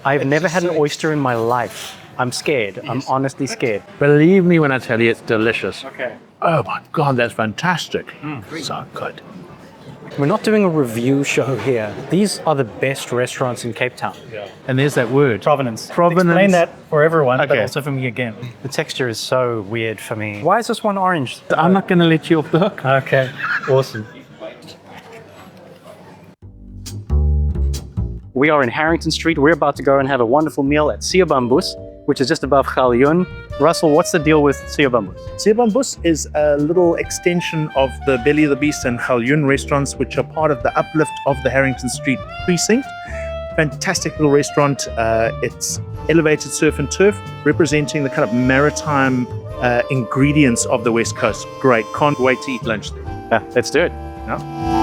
I've never had an oyster in my life. I'm scared. I'm honestly scared. Believe me when I tell you it's delicious. Okay. Oh my God, that's fantastic. So good. We're not doing a review show here. These are the best restaurants in Cape Town. And there's that word. Provenance. Provenance. Explain that for everyone, but Okay. also for me again. The texture is so weird for me. Why is this one orange? I'm not going to let you off the hook. Okay, awesome. We are in Harrington Street. We're about to go and have a wonderful meal at Seebamboes, which is just above Galjoen. Russell, what's the deal with Seebamboes? Seebamboes is a little extension of the Belly of the Beast and Galjoen restaurants, which are part of the uplift of the Harrington Street precinct. Fantastic little restaurant. It's elevated surf and turf, representing the kind of maritime ingredients of the West Coast. Great. Can't wait to eat lunch there. Yeah, let's do it. Yeah.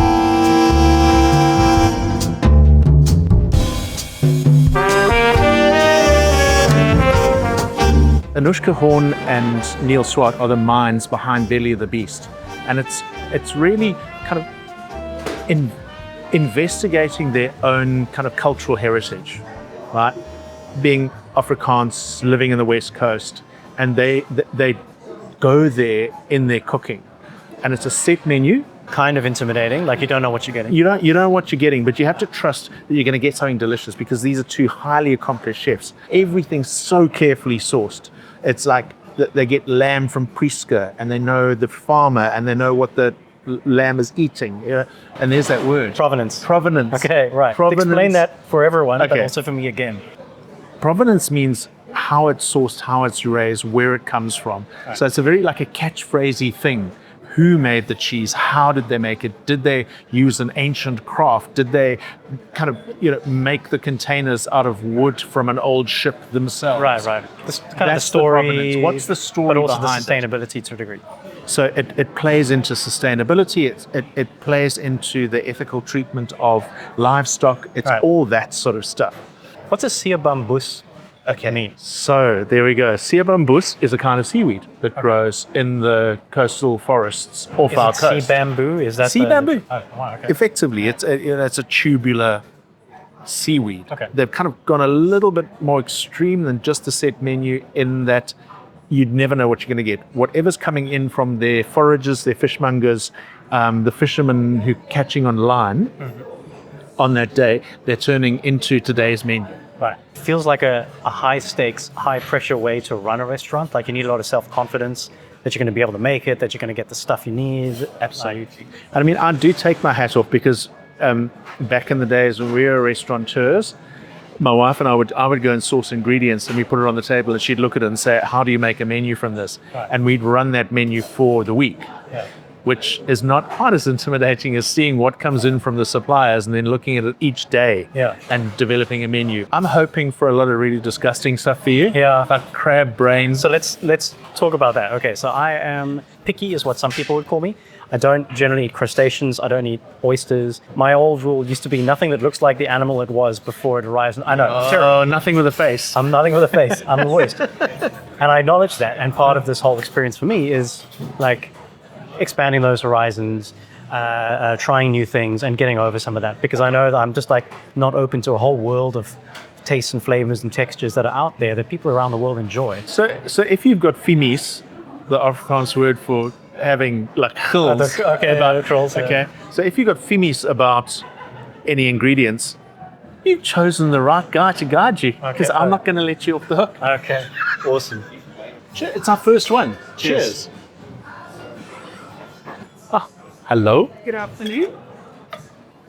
Anuschka Horn and Neil Swart are the minds behind Belly of the Beast. And it's really kind of investigating their own kind of cultural heritage, right? Being Afrikaans, living in the West Coast, and they go there in their cooking. And it's a set menu. Kind of intimidating, like you don't know what you're getting. You don't know what you're getting, but you have to trust that you're going to get something delicious because these are two highly accomplished chefs. Everything's so carefully sourced. It's like they get lamb from Priska, and they know the farmer, and they know what the lamb is eating. And there's that word. Provenance. Provenance. Okay, right. Provenance. Explain that for everyone, but Okay. also for me again. Provenance means how it's sourced, how it's raised, where it comes from. Right. So it's a very like a catchphrasey thing. Who made the cheese? How did they make it? Did they use an ancient craft? Did they kind of, make the containers out of wood from an old ship themselves? Right. This kind of the That's story. provenance. What's the story but also behind the sustainability to a degree. So it plays into sustainability. It plays into the ethical treatment of livestock. It's Right. all that sort of stuff. What's a Seebamboes mean? So there we go. Seebamboes is a kind of seaweed that grows in the coastal forests off our Is it coast. sea bamboo? Is that Sea bamboo. Oh, wow, okay. Effectively, it's a tubular seaweed. Okay. They've kind of gone a little bit more extreme than just a set menu in that you'd never know what you're going to get. Whatever's coming in from their foragers, their fishmongers, the fishermen who are catching on line on that day, they're turning into today's menu. Right. Feels like a high stakes, high pressure way to run a restaurant. Like you need a lot of self-confidence that you're going to be able to make it, that you're going to get the stuff you need. Absolutely. And I mean, I do take my hat off because back in the days when we were restaurateurs, my wife and I would go and source ingredients and we put it on the table and she'd look at it and say, how do you make a menu from this? Right. And we'd run that menu for the week. Yeah. Which is not quite as intimidating as seeing what comes in from the suppliers and then looking at it each day and developing a menu. I'm hoping for a lot of really disgusting stuff for you. Yeah. Like crab brains. So let's talk about that. Okay, so I am picky is what some people would call me. I don't generally eat crustaceans. I don't eat oysters. My old rule used to be nothing that looks like the animal it was before it arrives. I know. Oh, nothing with a face. I'm nothing with a face. I'm a voice. And I acknowledge that. And part of this whole experience for me is like expanding those horizons, trying new things and getting over some of that. Because I know that I'm just like not open to a whole world of tastes and flavors and textures that are out there that people around the world enjoy. So if you've got fimies, the Afrikaans word for having like chills. Trolls. Okay. So if you've got fimies about any ingredients, you've chosen the right guy to guide you because I'm not going to let you off the hook. Okay. Awesome. It's our first one. Cheers. Hello. Good afternoon.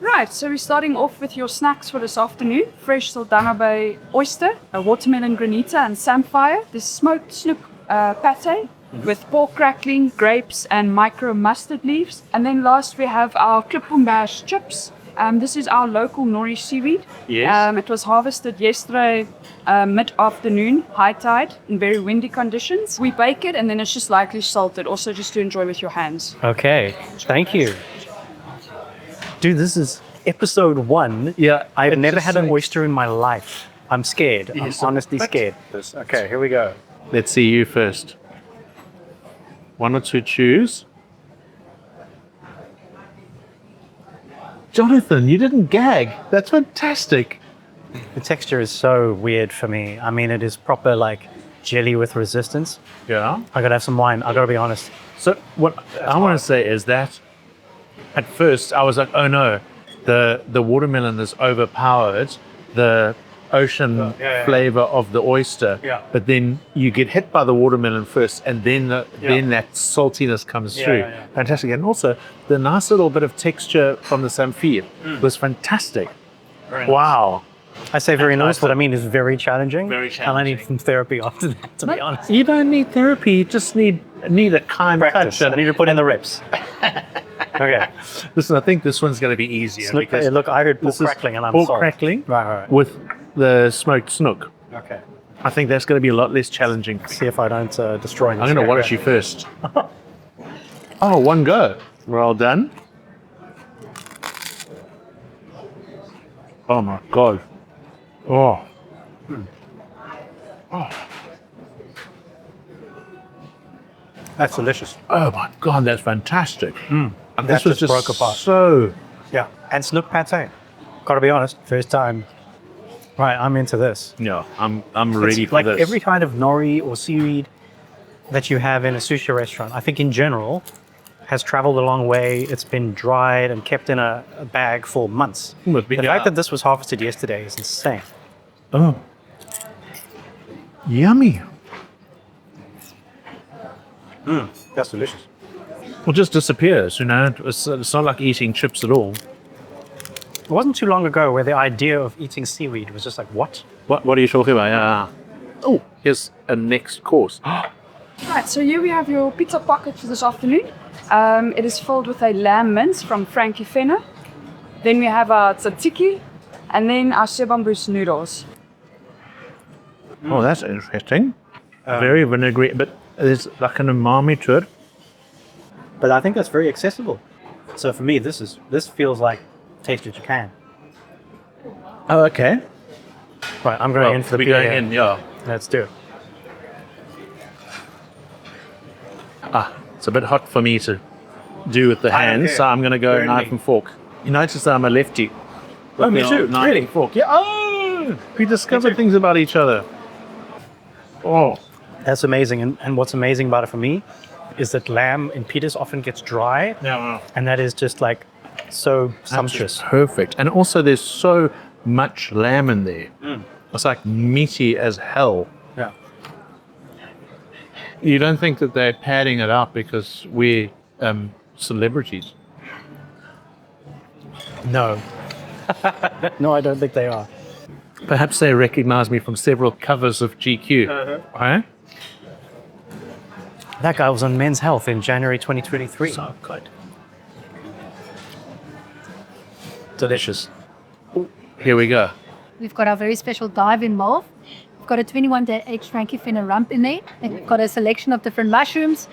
Right, so we're starting off with your snacks for this afternoon. Fresh Saldanha Bay oyster, a watermelon granita and samphire, the smoked snoek pâté with pork crackling, grapes and micro mustard leaves. And then last we have our Klipbombaers chips. This is our local nori seaweed. Yes. It was harvested yesterday mid-afternoon, high tide, in very windy conditions. We bake it and then it's just lightly salted, also just to enjoy with your hands. Okay. Thank you. Dude, this is episode 1. Yeah. I've never had an oyster in my life. I'm scared. I'm honestly scared. Okay, here we go. Let's see you first. 1 or 2 chews. Jonathan, you didn't gag. That's fantastic. The texture is so weird for me. I mean, it is proper like jelly with resistance. Yeah. I gotta have some wine. I gotta be honest. So what I want to say is that at first I was like, oh no, the watermelon has overpowered the ocean flavor of the oyster. Yeah. But then you get hit by the watermelon first, and then then that saltiness comes through. Yeah. Fantastic. And also the nice little bit of texture from the samphire was fantastic. Very nice. Wow. I say very nice, but I mean it's very challenging. Very And I need challenging. some therapy after that, to be honest. You don't need therapy. You just need a kind Practice. touch. I need to put in the reps. Okay. Listen, I think this one's going to be easier Snook, because look, I heard pork this is crackling and I'm pork sold. crackling Right. with the smoked snook. Okay. I think that's going to be a lot less challenging. See if I don't destroy this. I'm going to watch you first. Oh, one go. Well done. Oh my God. Oh. That's delicious. Oh my God, that's fantastic. And That this was just just broke apart. so. Yeah. And snook pâté. Gotta be honest, first time. Right, I'm into this. Yeah, I'm ready It's for like this. every kind of nori or seaweed that you have in a sushi restaurant, I think in general, has traveled a long way. It's been dried and kept in a bag for months. Would be- The yeah. fact that this was harvested yesterday is insane. Oh. Yummy. That's delicious. Well, just disappears, you know. It's not like eating chips at all. It wasn't too long ago where the idea of eating seaweed was just like, what? What are you talking about? Yeah. Oh, here's a next course. Right, so here we have your pizza pocket for this afternoon. It is filled with a lamb mince from Frankie Fenner. Then we have our tzatziki, and then our Seebamboes noodles. Oh, that's interesting. Very vinegary, but there's like an umami to it. But I think that's very accessible. So for me, this feels like taste what you can. Oh, okay. Right, I'm going in for the we're pita going here. in, yeah. Let's do it. It's a bit hot for me to do with the I don't hands, care. so I'm going to go Burn knife me. and fork. You notice that I'm a lefty. Oh, me too. Knife Really? and fork. Yeah. Oh, we discovered things about each other. Oh, That's amazing. And what's amazing about it for me is that lamb in pitas often gets dry, yeah. and that is just like so sumptuous. Perfect. And also, there's so much lamb in there. It's like meaty as hell. Yeah. You don't think that they're padding it up because we're celebrities? No. No, I don't think they are. Perhaps they recognize me from several covers of GQ. Right? That guy was on Men's Health in January 2023. So good. Delicious. Here we go. We've got our very special dive involved. We've got a 21-day aged Frankie Fenner rump in there. And we've got a selection of different mushrooms.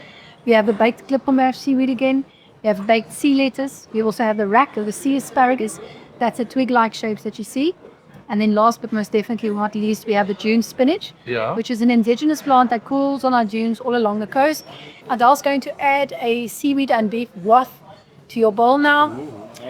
We have the baked Klipbombaers seaweed again. We have baked sea lettuce. We also have the rack of the sea asparagus. That's the twig-like shapes that you see. And then last but most definitely not least, we have the Dune spinach, which is an indigenous plant that grows on our dunes all along the coast. Adél's going to add a seaweed and beef broth to your bowl now.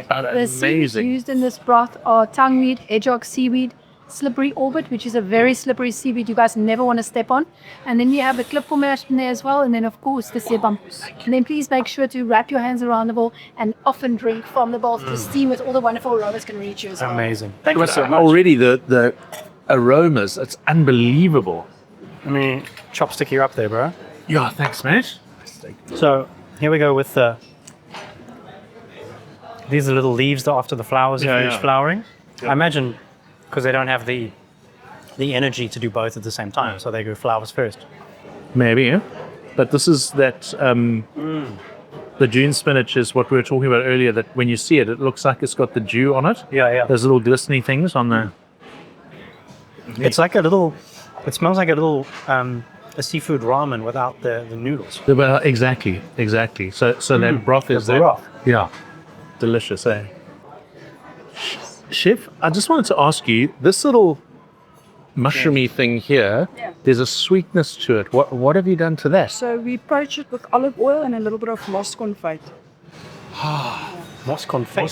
The seaweeds Amazing. used in this broth are tongueweed, hedgehog seaweed, slippery orbit, which is a very slippery seaweed you guys never want to step on. And then you have the Klipbombaers in there as well, and then of course the Seebamboes. And then please make sure to wrap your hands around the bowl and often drink from the bowl to steam with all the wonderful aromas can reach you as well. Amazing. Thank you But so much. already the aromas, it's unbelievable. I mean, chopstick you up there, bro. Yeah, thanks, mate. So here we go with the. These are little leaves that after the flowers Yeah, finish yeah. flowering. I imagine because they don't have the energy to do both at the same time, so they go flowers first. Maybe, yeah. But this is that, the Dune spinach is what we were talking about earlier, that when you see it, it looks like it's got the dew on it. Yeah. Those little glistening things on the... It's like a little. It smells like a little a seafood ramen without the noodles. Well, exactly. So that broth is the there. broth. Yeah. Delicious, eh? Chef, I just wanted to ask you, this little mushroomy thing here, there's a sweetness to it. What have you done to that? So we poach it with olive oil and a little bit of lost confit. Mosconfait.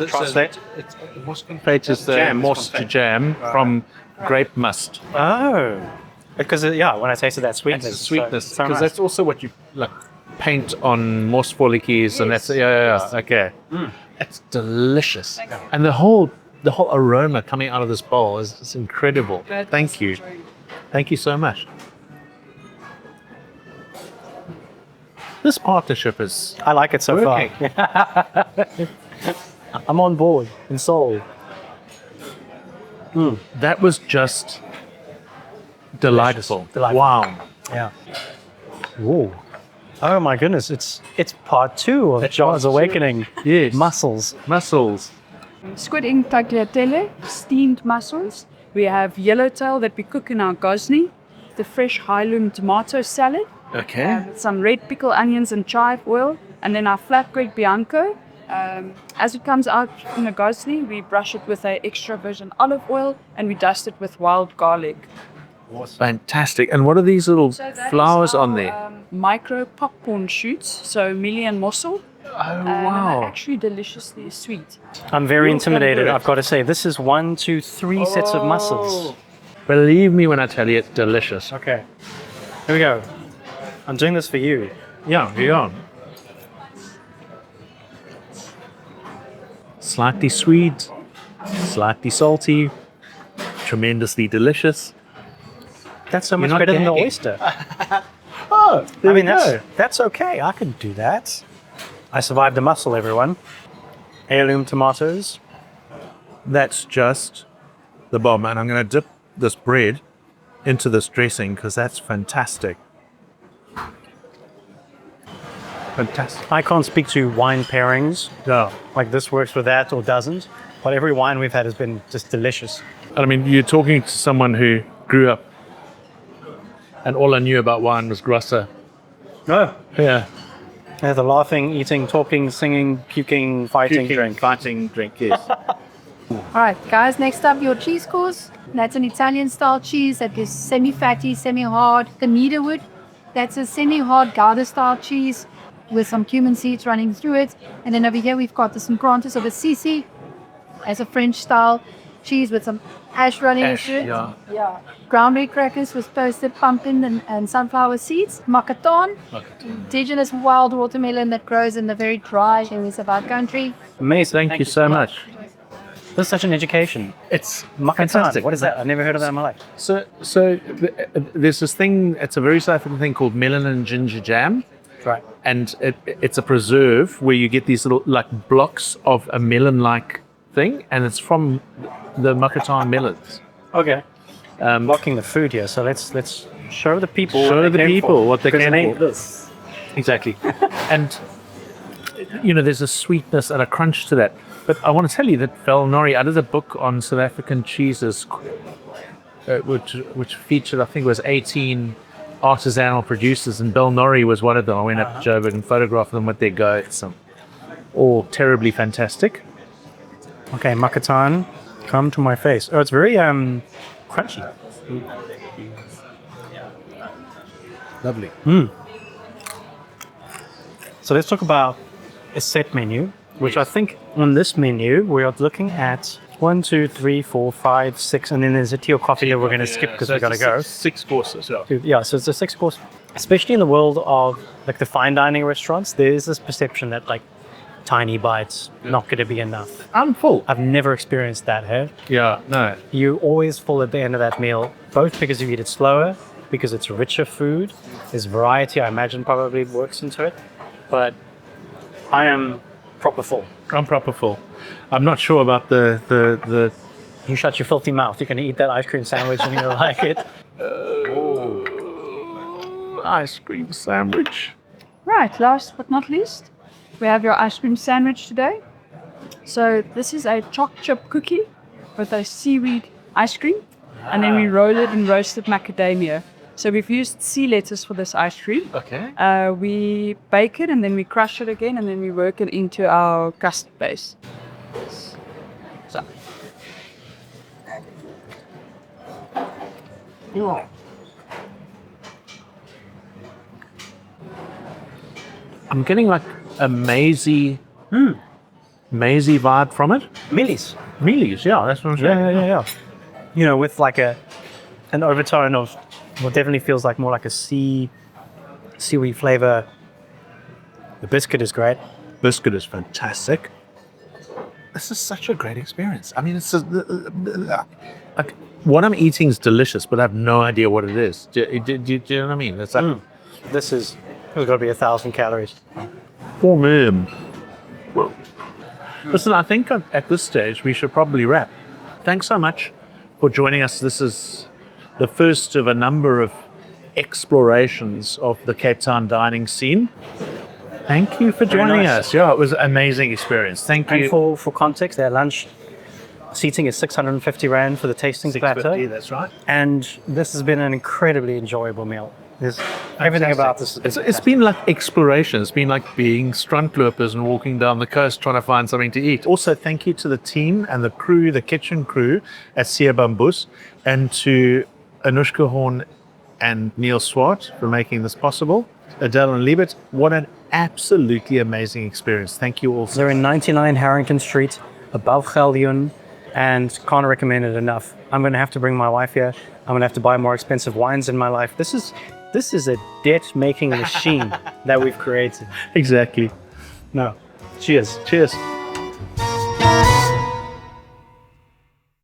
Translate. Mosconfait is the Jam, moss to jam from grape must. Oh, because when I tasted that sweetness, It's the sweetness, so because nice. that's also what you like paint on moss forlikies, and that's okay. It's delicious, and the whole aroma coming out of this bowl is incredible. Thank you so much. This partnership is I like it so working. far. I'm on board and sold. That was just delightful. Delightful. Wow. Yeah. Whoa. Oh my goodness! It's part 2 of John's Awakening. Yes. Mussels. Mussels. Squid ink tagliatelle, steamed mussels. We have yellowtail that we cook in our gosni. The fresh Heirloom tomato salad. Okay. Some red pickle onions and chive oil. And then our flatbread bianco. As it comes out in the gosni, we brush it with an extra virgin olive oil and we dust it with wild garlic. Fantastic. And what are these little So that flowers is on our, there? Micro popcorn shoots, so mealie and mussel. Oh, And they're wow. actually deliciously sweet. I'm very You'll intimidated. come I've got to say, this is 1, 2, 3 sets of mussels. Believe me when I tell you it's delicious. Okay. Here we go. I'm doing this for you. Yeah. Slightly sweet, slightly salty, tremendously delicious. That's so much not better than the gagging. oyster. Oh, I mean, that's okay. I can do that. I survived the mussel, everyone. Heirloom tomatoes. That's just the bomb. And I'm going to dip this bread into this dressing because that's fantastic. Fantastic. I can't speak to wine pairings. Yeah. Like this works with that or doesn't. But every wine we've had has been just delicious. I mean, you're talking to someone who grew up and all I knew about wine was grosser. No. Yeah. Yeah, the laughing, eating, talking, singing, puking, fighting, drink. Fighting, drink, yes. All right, guys, next up, your cheese course. That's an Italian-style cheese that is semi-fatty, semi-hard. The Meaderwood, that's a semi-hard Gouda-style cheese with some cumin seeds running through it. And then over here, we've got the St. Grantis of Assisi as a French-style cheese with some ash running through it. Yeah. Ground red crackers with toasted pumpkin and sunflower seeds. Macatan, indigenous wild watermelon that grows in the very dry areas of our country. Amazing. Thank you so much. This is such an education. It's Makatan. fantastic. What is that? I've never heard of that in my life. So there's this thing, it's a very South African thing called melon and ginger jam. Right. And it's a preserve where you get these little like blocks of a melon-like thing, and it's from the Macatan melons. Okay. Blocking the food here, so let's show the people. Show the people what they can came eat for. this. Exactly. And there's a sweetness and a crunch to that. But I want to tell you that Valnori, I did a book on South African cheeses, which featured, I think it was 18 artisanal producers, and Valnori was one of them. I went up to Joburg and photographed them with their goats. All terribly fantastic. Okay, Macatan, come to my face. Oh, it's very crunchy. Lovely. So let's talk about a set menu, which I think on this menu we are looking at 1, 2, 3, 4, 5, 6, and then there's a tea or coffee that we're going to skip because we've got to go. Six courses. Yeah. Yeah, so it's a 6-course. Especially in the world of like the fine dining restaurants, there is this perception that like tiny bites not going to be enough. I'm full. I've never experienced that, hey? Yeah, no. You always full at the end of that meal, both because you eat it slower, because it's richer food. There's variety, I imagine, probably works into it. But I am proper full. I'm proper full. I'm not sure about the You shut your filthy mouth. You're going to eat that ice cream sandwich and you'll like it. ice cream sandwich. Right, last but not least, we have your ice cream sandwich today. So this is a choc chip cookie with a seaweed ice cream, and then we roll it in roasted macadamia. So we've used sea lettuce for this ice cream. Okay. We bake it and then we crush it again and then we work it into our custard base. So. I'm getting like a mazy Maizy vibe from it. Mealies. Mealies, yeah, that's what I'm saying. Yeah. You know, with like an overtone of what definitely feels like more like a seaweed flavor. The biscuit is great. Biscuit is fantastic. This is such a great experience. I mean, it's like what I'm eating is delicious, but I have no idea what it is. Do you know what I mean? It's like, This has got to be 1,000 calories. oh man. Well, listen, I think at this stage we should probably wrap. Thanks so much for joining us. This is the first of a number of explorations of the Cape Town dining scene. Thank you for joining us. Yeah, it was an amazing experience. Thank you. And for context, their lunch seating is 650 Rand for the tasting platter. 650, that's right. And this has been an incredibly enjoyable meal. There's everything about this. It's been like exploration. It's been like being strandlopers and walking down the coast trying to find something to eat. Also, thank you to the team and the crew, the kitchen crew at Seebamboes, and to Anuschka Horn and Neil Swart for making this possible. Adél and Liebet, what an absolutely amazing experience. Thank you all. They're in 99 Harrington Street, above Dune, and can't recommend it enough. I'm going to have to bring my wife here. I'm going to have to buy more expensive wines in my life. This is a debt-making machine that we've created. Exactly. No. Cheers. Cheers.